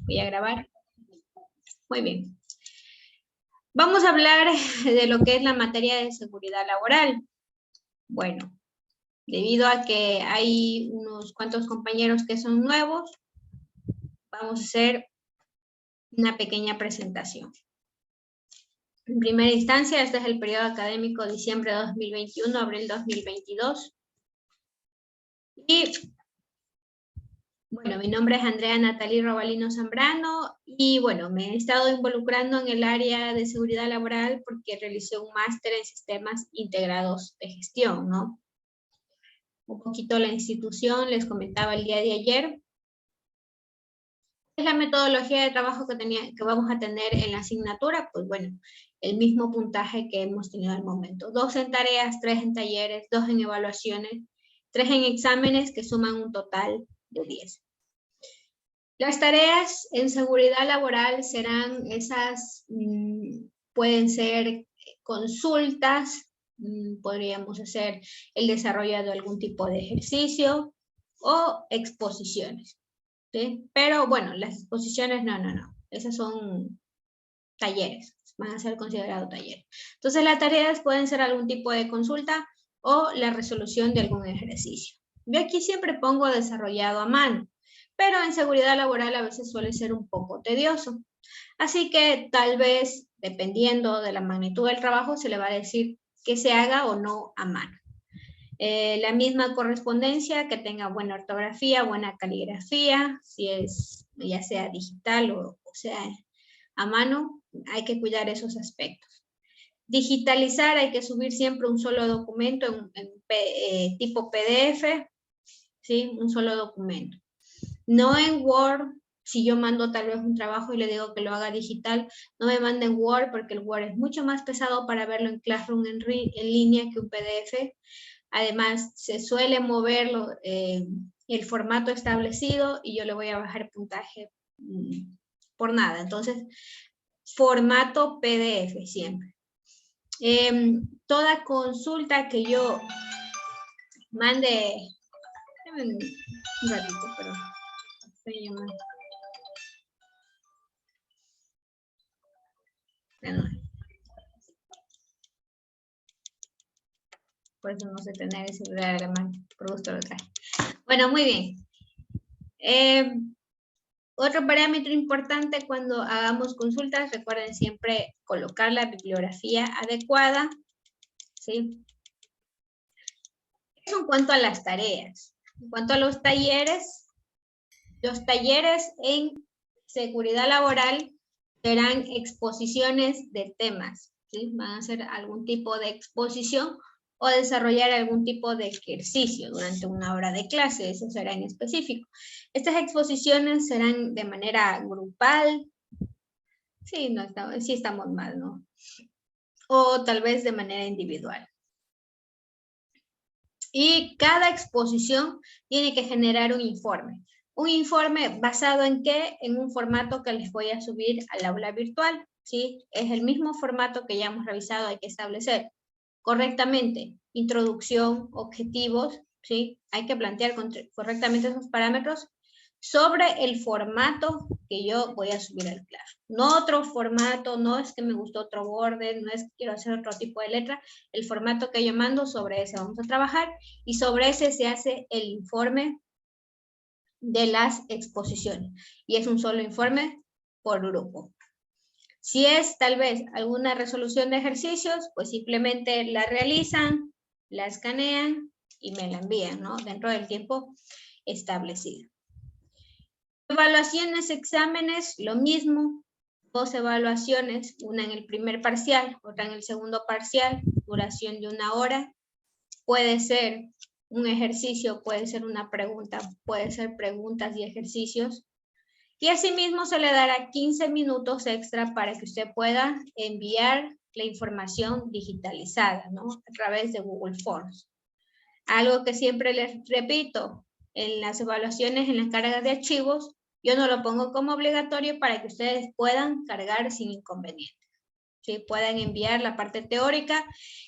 Voy a grabar. Muy bien. Vamos a hablar de lo que es la materia de seguridad laboral. Bueno, debido a que hay unos cuantos compañeros que son nuevos, vamos a hacer una pequeña presentación. En primera instancia, este es el periodo académico diciembre de 2021, abril 2022. Y bueno, mi nombre es Andrea Natalie Robalino Zambrano y bueno, me he estado involucrando en el área de seguridad laboral porque realicé un máster en sistemas integrados de gestión, ¿no? Un poquito la institución, les comentaba el día de ayer. ¿Qué es la metodología de trabajo que vamos a tener en la asignatura? Pues bueno, el mismo puntaje que hemos tenido al momento. 2 en tareas, 3 en talleres, 2 en evaluaciones, 3 en exámenes que suman un total de 10. Las tareas en seguridad laboral serán esas, pueden ser consultas, podríamos hacer el desarrollo de algún tipo de ejercicio o exposiciones, ¿sí? Pero bueno, las exposiciones no, esas son talleres, van a ser considerados talleres. Entonces las tareas pueden ser algún tipo de consulta o la resolución de algún ejercicio. Yo aquí siempre pongo desarrollado a mano, pero en seguridad laboral a veces suele ser un poco tedioso. Así que tal vez, dependiendo de la magnitud del trabajo, se le va a decir que se haga o no a mano. La misma correspondencia, que tenga buena ortografía, buena caligrafía, si es ya sea digital o sea a mano, hay que cuidar esos aspectos. Digitalizar, hay que subir siempre un solo documento en tipo PDF, ¿sí? Un solo documento. No en Word. Si yo mando tal vez un trabajo y le digo que lo haga digital, no me manden Word porque el Word es mucho más pesado para verlo en Classroom en línea que un PDF. Además, se suele moverlo el formato establecido y yo le voy a bajar puntaje por nada. Entonces, formato PDF siempre. Toda consulta que yo mande, un ratito, pero estoy llamando. Por eso no sé tener ese celular alemán, por gusto lo traje. Bueno, muy bien. Otro parámetro importante cuando hagamos consultas, recuerden siempre colocar la bibliografía adecuada, ¿sí? Eso en cuanto a las tareas. En cuanto a los talleres en seguridad laboral serán exposiciones de temas, ¿sí? Van a hacer algún tipo de exposición o desarrollar algún tipo de ejercicio durante una hora de clase, eso será en específico. Estas exposiciones serán de manera grupal, sí, sí estamos mal, ¿no? O tal vez de manera individual. Y cada exposición tiene que generar un informe. Un informe basado en qué? En un formato que les voy a subir al aula virtual, ¿sí? Es el mismo formato que ya hemos revisado, hay que establecer correctamente introducción, objetivos, ¿sí? Hay que plantear correctamente esos parámetros sobre el formato que yo voy a subir al Classroom. No otro formato, no es que me gustó otro borde, no es que quiero hacer otro tipo de letra, el formato que yo mando, sobre ese vamos a trabajar y sobre ese se hace el informe de las exposiciones y es un solo informe por grupo. Si es tal vez alguna resolución de ejercicios, pues simplemente la realizan, la escanean y me la envían, ¿no? Dentro del tiempo establecido. Evaluaciones, exámenes, lo mismo. 2 evaluaciones, una en el primer parcial, otra en el segundo parcial, duración de 1 hora. Puede ser un ejercicio, puede ser una pregunta, puede ser preguntas y ejercicios. Y asimismo se le dará 15 minutos extra para que usted pueda enviar la información digitalizada, ¿no? A través de Google Forms. Algo que siempre les repito, en las evaluaciones, en las cargas de archivos, yo no lo pongo como obligatorio para que ustedes puedan cargar sin inconveniente. ¿Sí? Puedan enviar la parte teórica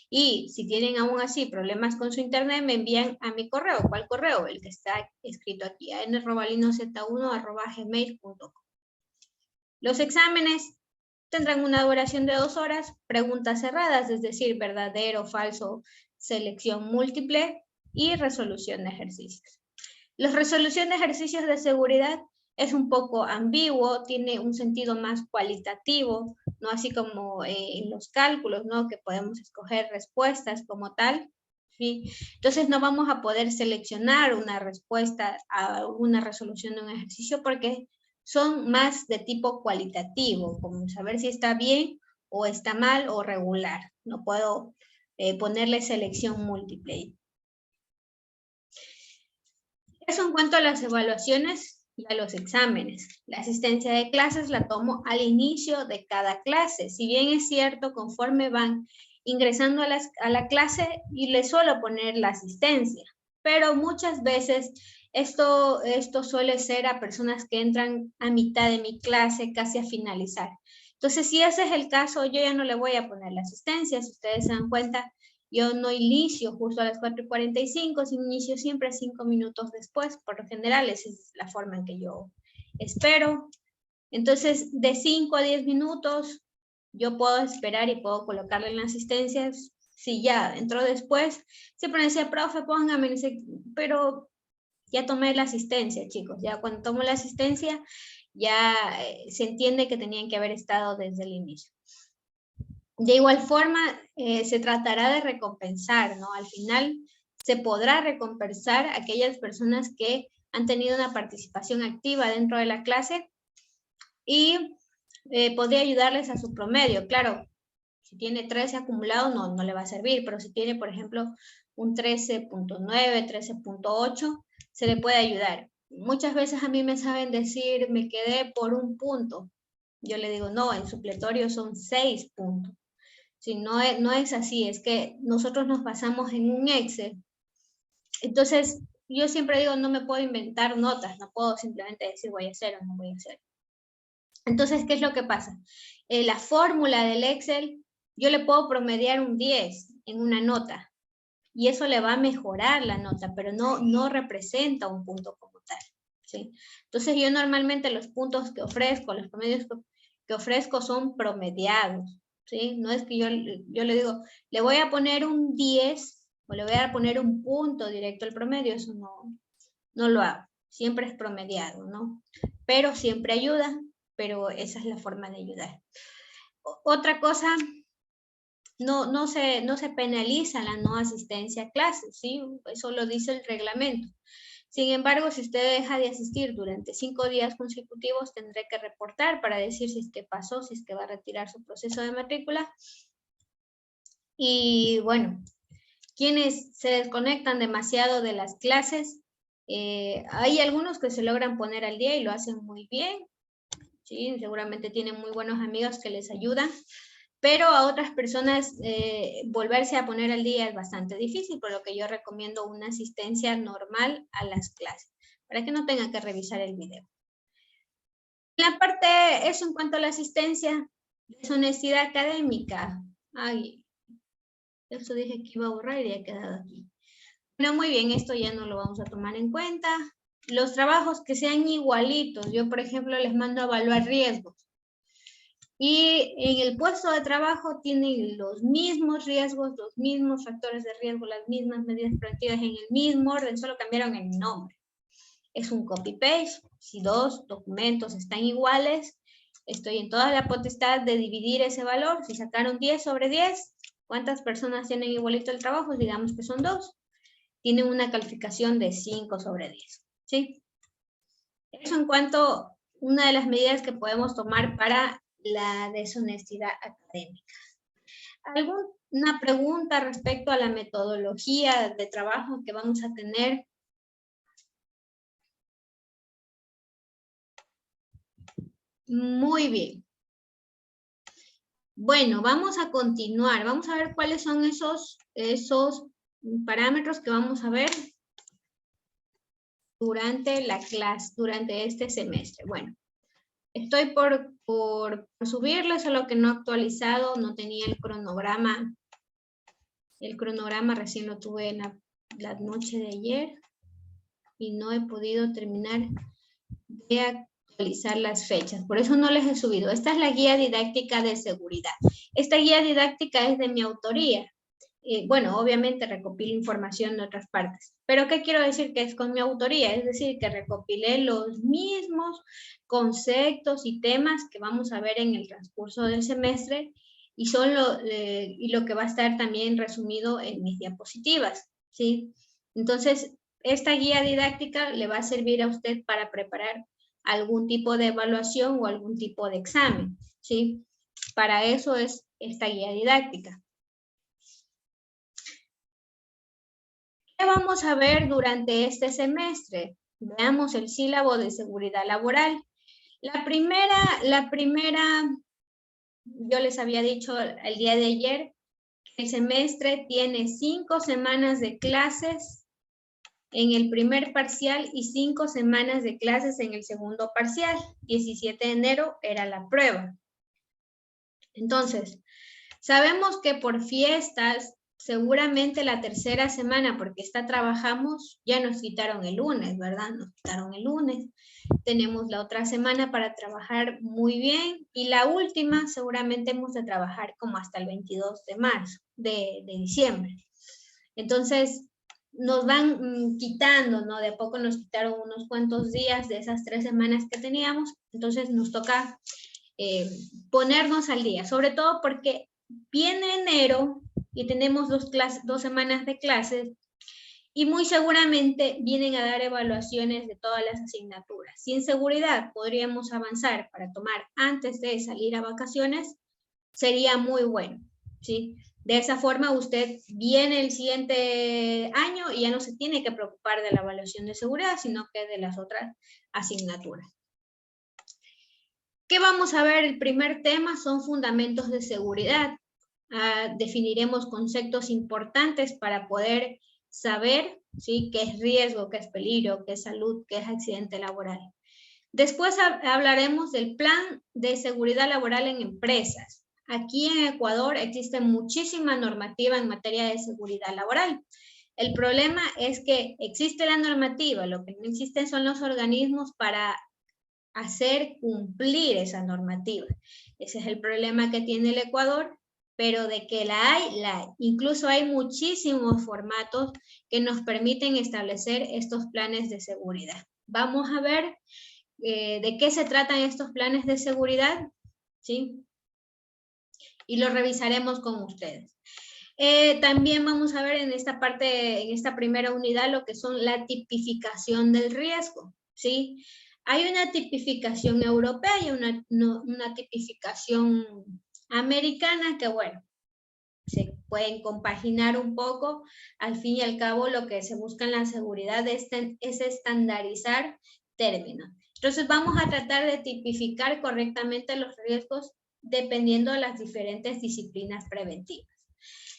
y si tienen aún así problemas con su internet, me envían a mi correo. ¿Cuál correo? El que está escrito aquí, anrobalinoz1@gmail.com. Los exámenes tendrán una duración de 2 horas, preguntas cerradas, es decir, verdadero, falso, selección múltiple y resolución de ejercicios. La resolución de ejercicios de seguridad es un poco ambiguo, tiene un sentido más cualitativo, no así como en los cálculos, ¿no? Que podemos escoger respuestas como tal, ¿sí? Entonces no vamos a poder seleccionar una respuesta a una resolución de un ejercicio porque son más de tipo cualitativo, como saber si está bien o está mal o regular. No puedo ponerle selección múltiple. Eso en cuanto a las evaluaciones y a los exámenes. La asistencia de clases la tomo al inicio de cada clase. Si bien es cierto, conforme van ingresando a la clase y les suelo poner la asistencia, pero muchas veces esto suele ser a personas que entran a mitad de mi clase, casi a finalizar. Entonces, si ese es el caso, yo ya no le voy a poner la asistencia. Si ustedes se dan cuenta, yo no inicio justo a las 4:45, sino inicio siempre 5 minutos después. Por lo general, esa es la forma en que yo espero. Entonces, de 5 a 10 minutos, yo puedo esperar y puedo colocarle en la asistencia. Si ya entró después, siempre me decía, profe, póngame, pero ya tomé la asistencia, chicos. Ya cuando tomo la asistencia, ya se entiende que tenían que haber estado desde el inicio. De igual forma, se tratará de recompensar, ¿no? Al final se podrá recompensar a aquellas personas que han tenido una participación activa dentro de la clase y podría ayudarles a su promedio. Claro, si tiene 13 acumulado no le va a servir, pero si tiene, por ejemplo, un 13.9, 13.8, se le puede ayudar. Muchas veces a mí me saben decir, me quedé por un punto. Yo le digo, no, en supletorio son 6 puntos. Si no es así, es que nosotros nos basamos en un Excel. Entonces, yo siempre digo, no me puedo inventar notas, no puedo simplemente decir voy a hacer o no voy a hacer. Entonces, ¿qué es lo que pasa? La fórmula del Excel, yo le puedo promediar un 10 en una nota y eso le va a mejorar la nota, pero no representa un punto como tal, ¿sí? Entonces, yo normalmente los puntos que ofrezco, los promedios que ofrezco son promediados, ¿sí? No es que yo le digo, le voy a poner un 10 o le voy a poner un punto directo al promedio, eso no lo hago. Siempre es promediado, ¿no? Pero siempre ayuda, pero esa es la forma de ayudar. Otra cosa, no se penaliza la no asistencia a clases, ¿sí? Eso lo dice el reglamento. Sin embargo, si usted deja de asistir durante 5 días consecutivos, tendré que reportar para decir si es que pasó, si es que va a retirar su proceso de matrícula. Y bueno, quienes se desconectan demasiado de las clases, hay algunos que se logran poner al día y lo hacen muy bien, ¿sí? Seguramente tienen muy buenos amigos que les ayudan, pero a otras personas volverse a poner al día es bastante difícil, por lo que yo recomiendo una asistencia normal a las clases, para que no tengan que revisar el video. En la parte, eso en cuanto a la asistencia, deshonestidad académica. Ay, eso dije que iba a borrar y ha quedado aquí. Bueno, muy bien, esto ya no lo vamos a tomar en cuenta. Los trabajos que sean igualitos, yo por ejemplo les mando a evaluar riesgos. Y en el puesto de trabajo tienen los mismos riesgos, los mismos factores de riesgo, las mismas medidas preventivas en el mismo orden, solo cambiaron el nombre. Es un copy-paste. Si 2 documentos están iguales, estoy en toda la potestad de dividir ese valor. Si sacaron 10 sobre 10, ¿cuántas personas tienen igualito el trabajo? Digamos que son 2. Tienen una calificación de 5 sobre 10. ¿Sí? Eso en cuanto a una de las medidas que podemos tomar para la deshonestidad académica. ¿Alguna pregunta respecto a la metodología de trabajo que vamos a tener? Muy bien. Bueno, vamos a continuar. Vamos a ver cuáles son esos parámetros que vamos a ver durante la clase, durante este semestre. Bueno, estoy por subirles, solo que no actualizado, no tenía el cronograma. El cronograma recién lo tuve en la noche de ayer y no he podido terminar de actualizar las fechas, por eso no les he subido. Esta es la guía didáctica de seguridad. Esta guía didáctica es de mi autoría. Bueno, obviamente recopilo información de otras partes, pero ¿qué quiero decir? Que es con mi autoría, es decir, que recopilé los mismos conceptos y temas que vamos a ver en el transcurso del semestre y son lo que va a estar también resumido en mis diapositivas, ¿sí? Entonces, esta guía didáctica le va a servir a usted para preparar algún tipo de evaluación o algún tipo de examen, ¿sí? Para eso es esta guía didáctica. ¿Qué vamos a ver durante este semestre? Veamos el sílabo de seguridad laboral. La primera, yo les había dicho el día de ayer, que el semestre tiene 5 semanas de clases en el primer parcial y 5 semanas de clases en el segundo parcial. 17 de enero era la prueba. Entonces, sabemos que por fiestas, seguramente la tercera semana, porque esta trabajamos, ya nos quitaron el lunes, ¿verdad? Nos quitaron el lunes. Tenemos la otra semana para trabajar muy bien y la última seguramente hemos de trabajar como hasta el 22 de marzo, de diciembre. Entonces, nos van quitando, ¿no? De a poco nos quitaron unos cuantos días de esas 3 semanas que teníamos, entonces nos toca ponernos al día, sobre todo porque viene enero y tenemos 2 semanas de clases y muy seguramente vienen a dar evaluaciones de todas las asignaturas. Si en seguridad podríamos avanzar para tomar antes de salir a vacaciones, sería muy bueno, ¿sí? De esa forma usted viene el siguiente año y ya no se tiene que preocupar de la evaluación de seguridad, sino que de las otras asignaturas. ¿Qué vamos a ver? El primer tema son fundamentos de seguridad. Definiremos conceptos importantes para poder saber, ¿sí?, qué es riesgo, qué es peligro, qué es salud, qué es accidente laboral. Después hablaremos del plan de seguridad laboral en empresas. Aquí en Ecuador existe muchísima normativa en materia de seguridad laboral. El problema es que existe la normativa, lo que no existen son los organismos para hacer cumplir esa normativa. Ese es el problema que tiene el Ecuador, pero de que la hay. Incluso hay muchísimos formatos que nos permiten establecer estos planes de seguridad. Vamos a ver de qué se tratan estos planes de seguridad, ¿sí? Y lo revisaremos con ustedes. También vamos a ver en esta parte, en esta primera unidad, lo que son la tipificación del riesgo, ¿sí? Hay una tipificación europea y una tipificación americana que, bueno, se pueden compaginar un poco. Al fin y al cabo, lo que se busca en la seguridad es estandarizar términos. Entonces, vamos a tratar de tipificar correctamente los riesgos dependiendo de las diferentes disciplinas preventivas.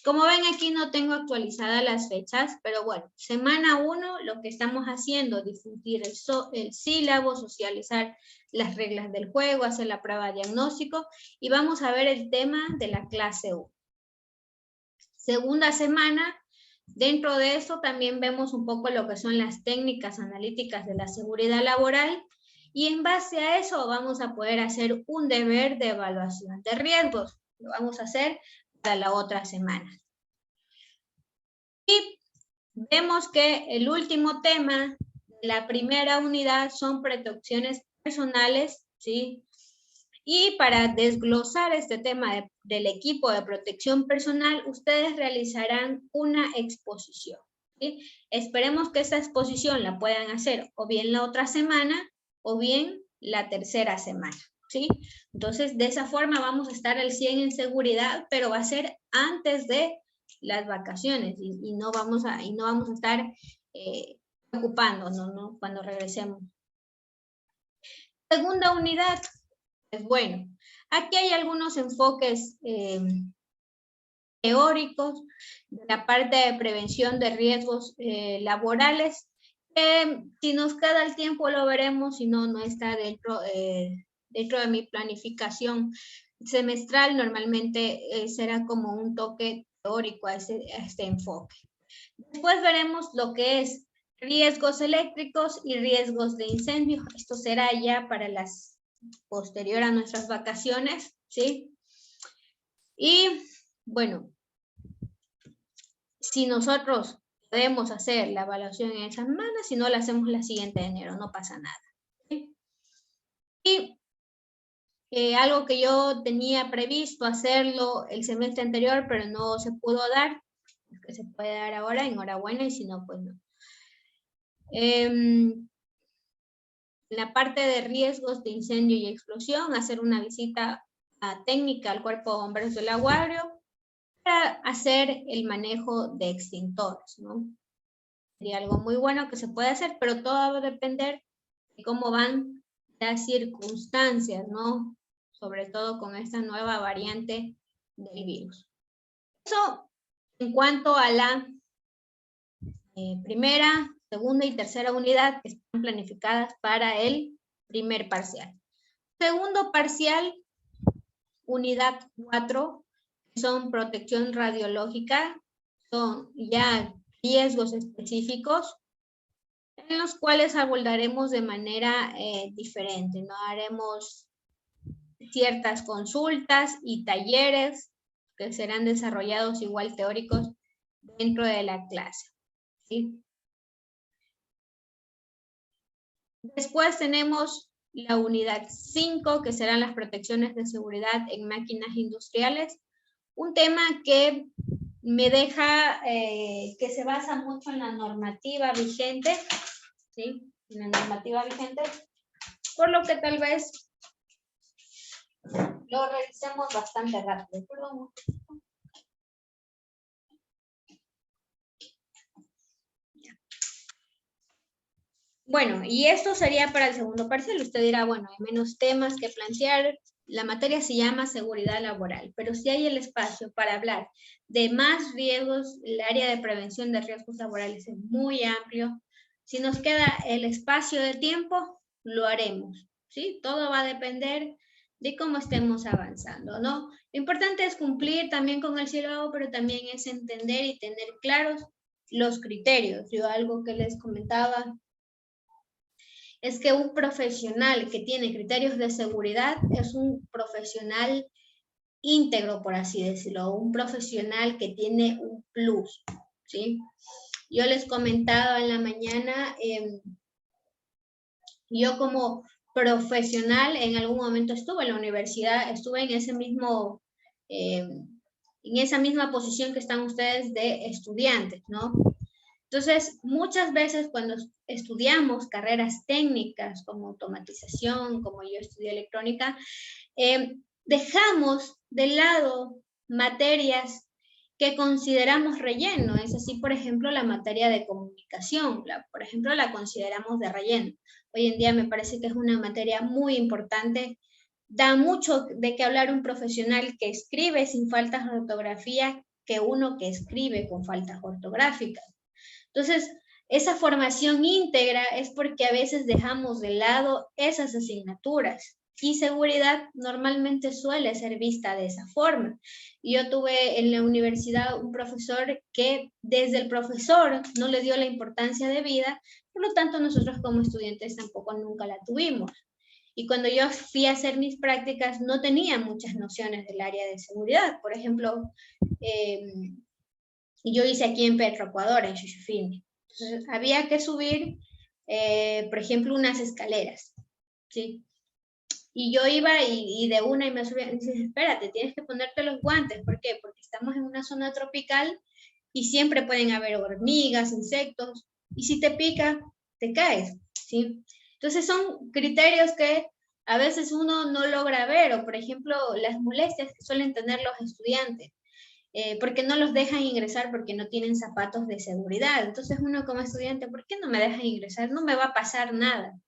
Como ven, aquí no tengo actualizadas las fechas, pero bueno, semana 1, lo que estamos haciendo, difundir el sílabo, socializar las reglas del juego, hacer la prueba de diagnóstico, y vamos a ver el tema de la clase 1. Segunda semana, dentro de eso también vemos un poco lo que son las técnicas analíticas de la seguridad laboral, y en base a eso vamos a poder hacer un deber de evaluación de riesgos. Lo vamos a hacer para la otra semana. Y vemos que el último tema de la primera unidad son protecciones personales, ¿sí? Y para desglosar este tema del equipo de protección personal, ustedes realizarán una exposición, ¿sí? Esperemos que esta exposición la puedan hacer o bien la otra semana o bien la tercera semana, ¿sí? Entonces, de esa forma vamos a estar al 100 en seguridad, pero va a ser antes de las vacaciones y no vamos a estar ocupándonos, ¿no?, cuando regresemos. Segunda unidad, pues bueno, aquí hay algunos enfoques teóricos de la parte de prevención de riesgos laborales. Si nos queda el tiempo lo veremos, si no, no está dentro de mi planificación semestral. Normalmente será como un toque teórico a este enfoque. Después veremos lo que es riesgos eléctricos y riesgos de incendio. Esto será ya para las posterior a nuestras vacaciones, ¿sí? Y bueno, si nosotros podemos hacer la evaluación en esa semana, si no la hacemos la siguiente de enero, no pasa nada, ¿sí? Y algo que yo tenía previsto hacerlo el semestre anterior, pero no se pudo dar, que se puede dar ahora, enhorabuena, y si no, pues no. En la parte de riesgos de incendio y explosión, hacer una visita técnica al Cuerpo de Bomberos del Aguario para hacer el manejo de extintores, ¿no? Sería algo muy bueno que se puede hacer, pero todo va a depender de cómo van las circunstancias, ¿no? Sobre todo con esta nueva variante del virus. Eso en cuanto a la primera, segunda y tercera unidad que están planificadas para el primer parcial. Segundo parcial, unidad 4, son protección radiológica, son ya riesgos específicos en los cuales abordaremos de manera diferente, ¿no? Haremos ciertas consultas y talleres que serán desarrollados igual teóricos dentro de la clase, ¿sí? Después tenemos la unidad 5, que serán las protecciones de seguridad en máquinas industriales. Un tema que me deja, que se basa mucho en la normativa vigente, ¿sí? En la normativa vigente, por lo que tal vez lo revisemos bastante rápido. Perdón. Bueno, y esto sería para el segundo parcial. Usted dirá, bueno, hay menos temas que plantear. La materia se llama seguridad laboral, pero si hay el espacio para hablar de más riesgos, el área de prevención de riesgos laborales es muy amplio. Si nos queda el espacio de tiempo, lo haremos, ¿sí? Todo va a depender de cómo estemos avanzando, ¿no? Lo importante es cumplir también con el sílabo, pero también es entender y tener claros los criterios. Yo algo que les comentaba es que un profesional que tiene criterios de seguridad es un profesional íntegro, por así decirlo, un profesional que tiene un plus, ¿sí? Yo les comentaba en la mañana, yo como profesional en algún momento estuve en la universidad, estuve en ese mismo, en esa misma posición que están ustedes de estudiantes, ¿no? Entonces, muchas veces cuando estudiamos carreras técnicas como automatización, como yo estudié electrónica, dejamos de lado materias que consideramos relleno. Es así, por ejemplo, la materia de comunicación, por ejemplo, la consideramos de relleno. Hoy en día me parece que es una materia muy importante. Da mucho de qué hablar un profesional que escribe sin faltas de ortografía que uno que escribe con faltas ortográficas. Entonces, esa formación íntegra es porque a veces dejamos de lado esas asignaturas y seguridad normalmente suele ser vista de esa forma. Yo tuve en la universidad un profesor que desde el profesor no le dio la importancia de vida, por lo tanto nosotros como estudiantes tampoco nunca la tuvimos. Y cuando yo fui a hacer mis prácticas no tenía muchas nociones del área de seguridad. Por ejemplo, yo hice aquí en Petroecuador, en Xuxufini. Entonces, había que subir, por ejemplo, unas escaleras, ¿sí? Y yo iba y de una y me subía, y dices, espérate, tienes que ponerte los guantes. ¿Por qué? Porque estamos en una zona tropical y siempre pueden haber hormigas, insectos, y si te pica, te caes, ¿sí? Entonces son criterios que a veces uno no logra ver, o por ejemplo, las molestias que suelen tener los estudiantes. Porque no los dejan ingresar porque no tienen zapatos de seguridad. Entonces uno como estudiante, ¿por qué no me dejan ingresar? No me va a pasar nada.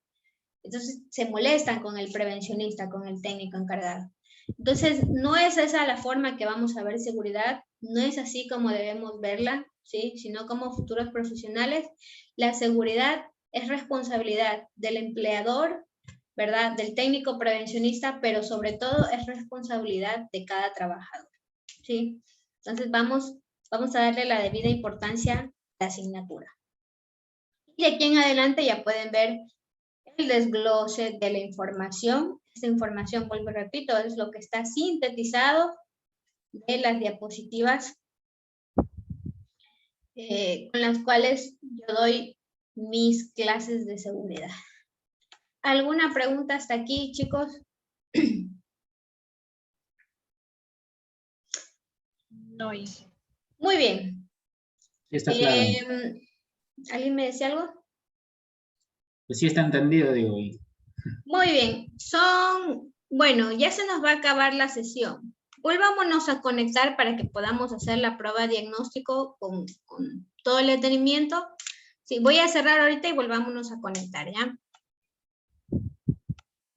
Entonces se molestan con el prevencionista, con el técnico encargado. Entonces no es esa la forma que vamos a ver seguridad, no es así como debemos verla, ¿sí? Sino como futuros profesionales. La seguridad es responsabilidad del empleador, ¿verdad? Del técnico prevencionista, pero sobre todo es responsabilidad de cada trabajador, ¿sí? Entonces vamos a darle la debida importancia a la asignatura. Y de aquí en adelante ya pueden ver el desglose de la información. Esta información, vuelvo y repito, es lo que está sintetizado de las diapositivas con las cuales yo doy mis clases de seguridad. ¿Alguna pregunta hasta aquí, chicos? No hice. Muy bien. Sí, está claro. ¿Alguien me decía algo? Pues sí está entendido, digo. Muy bien. Bueno, ya se nos va a acabar la sesión. Volvámonos a conectar para que podamos hacer la prueba de diagnóstico con todo el detenimiento. Sí, voy a cerrar ahorita y volvámonos a conectar, ¿ya?